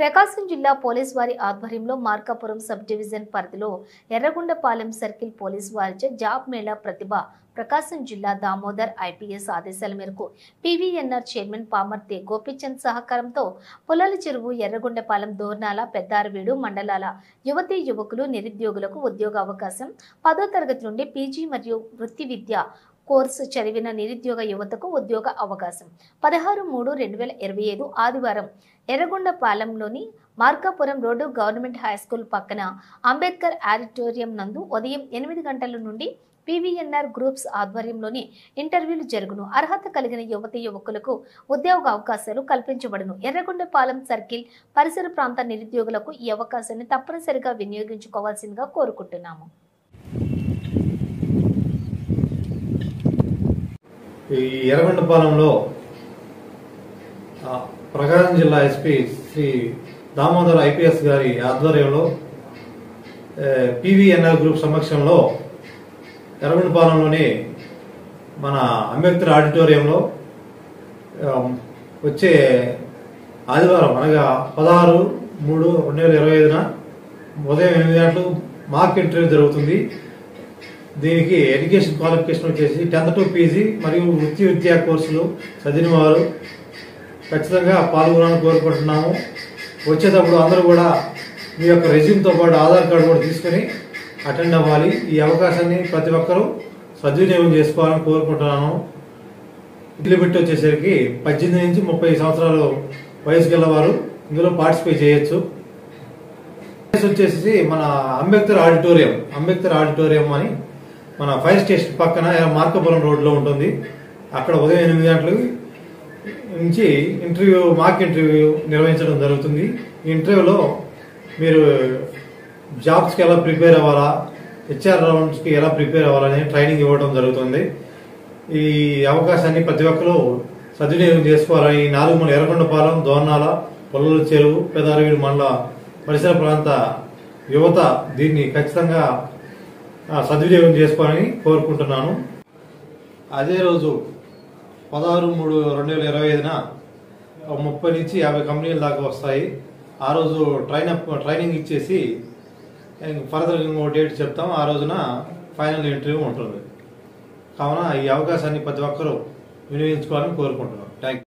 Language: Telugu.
ప్రకాశం జిల్లా పోలీస్ వారి ఆధ్వర్యంలో మార్కాపురం సబ్ డివిజన్ పరిధిలో ఎర్రగొండపాలెం సర్కిల్ పోలీస్ వారిచే జాబ్ మేళా ప్రతిభ ప్రకాశం జిల్లా దామోదర్ ఐపీఎస్ ఆదేశాల మేరకు పీవీఎన్ఆర్ చైర్మన్ పామర్తి గోపీచంద్ సహకారంతో పొలాల చెరువు ఎర్రగొండపాలెం దోర్నాల పెద్దారవీడు మండలాల యువతీ యువకులు నిరుద్యోగులకు ఉద్యోగ అవకాశం 10వ తరగతి నుండి పీజీ మరియు వృత్తి విద్య కోర్సు చదివిన నిరుద్యోగ యువతకు ఉద్యోగ అవకాశం 16/3/2025 ఆదివారం ఎర్రగొండపాలెంలోని Markapuram road government high school పక్కన అంబేద్కర్ ఆడిటోరియం నందు ఉదయం 8 గంటల నుండి పీవీఎన్ఆర్ గ్రూప్స్ ఆధ్వర్యంలోని ఇంటర్వ్యూలు జరుగును. అర్హత కలిగిన యువతి యువకులకు ఉద్యోగ అవకాశాలు కల్పించబడును. ఎర్రగొండపాలెం సర్కిల్ పరిసర ప్రాంత నిరుద్యోగులకు ఈ అవకాశాన్ని తప్పనిసరిగా వినియోగించుకోవాల్సిందిగా కోరుకుంటున్నాము. ఈ ఎర్రగొండపాలెంలో ప్రకాశం జిల్లా ఎస్పీ శ్రీ దామోదర్ ఐపీఎస్ గారి ఆధ్వర్యంలో పీవీఎన్ఆర్ గ్రూప్ సమక్షంలో ఎర్రగొండపాలెంలోని మన అంబేద్కర్ ఆడిటోరియంలో వచ్చే ఆదివారం అనగా 16/3/2025 ఉదయం 8 గంటలకు మాక్ ఇంటర్వ్యూ జరుగుతుంది. దీనికి ఎడ్యుకేషన్ క్వాలిఫికేషన్ వచ్చేసి 10th to పీజీ మరియు వృత్తి విద్యా కోర్సులు చదివిన వారు ఖచ్చితంగా పాల్గొనాలని కోరుకుంటున్నాము. వచ్చేటప్పుడు అందరూ కూడా మీ యొక్క రెజ్యూమ్తో పాటు ఆధార్ కార్డు కూడా తీసుకుని అటెండ్ అవ్వాలి. ఈ అవకాశాన్ని ప్రతి ఒక్కరూ సద్వినియోగం చేసుకోవాలని కోరుకుంటున్నాను. లిమిట్ వచ్చేసరికి 18 నుంచి 30 సంవత్సరాలు వయసు గల వారు ఇందులో పార్టిసిపేట్ చేయొచ్చు. వచ్చేసి మన అంబేద్కర్ ఆడిటోరియం అని మన ఫైర్ స్టేషన్ పక్కన మార్కాపురం రోడ్లో ఉంటుంది. అక్కడ ఉదయం 8 గంటల నుంచి మాక్ ఇంటర్వ్యూ నిర్వహించడం జరుగుతుంది. ఈ ఇంటర్వ్యూలో మీరు జాబ్స్కి ఎలా ప్రిపేర్ అవ్వాలా, హెచ్ఆర్ రౌండ్స్కి ఎలా ప్రిపేర్ అవ్వాలని ట్రైనింగ్ ఇవ్వడం జరుగుతుంది. ఈ అవకాశాన్ని ప్రతి ఒక్కరూ సద్వినియోగం చేసుకోవాలని 4 మూల ఎర్రగొండపాలెం, దోర్నాల, పొలాల చెరువు, పెద్దారవీడు మండల పరిసర ప్రాంత యువత దీన్ని ఖచ్చితంగా సద్వినియోగం చేసుకోవాలని కోరుకుంటున్నాను. అదే రోజు 16/3/2025 30 నుంచి 50 కంపెనీల దాకా వస్తాయి. ఆ రోజు ట్రైనింగ్ ఇచ్చేసి ఫర్దర్ ఇంకో డేట్ చెప్తాం. ఆ రోజున ఫైనల్ ఇంటర్వ్యూ ఉంటుంది. కావున ఈ అవకాశాన్ని ప్రతి ఒక్కరూ వినియోగించుకోవాలని కోరుకుంటున్నాం. Thank you.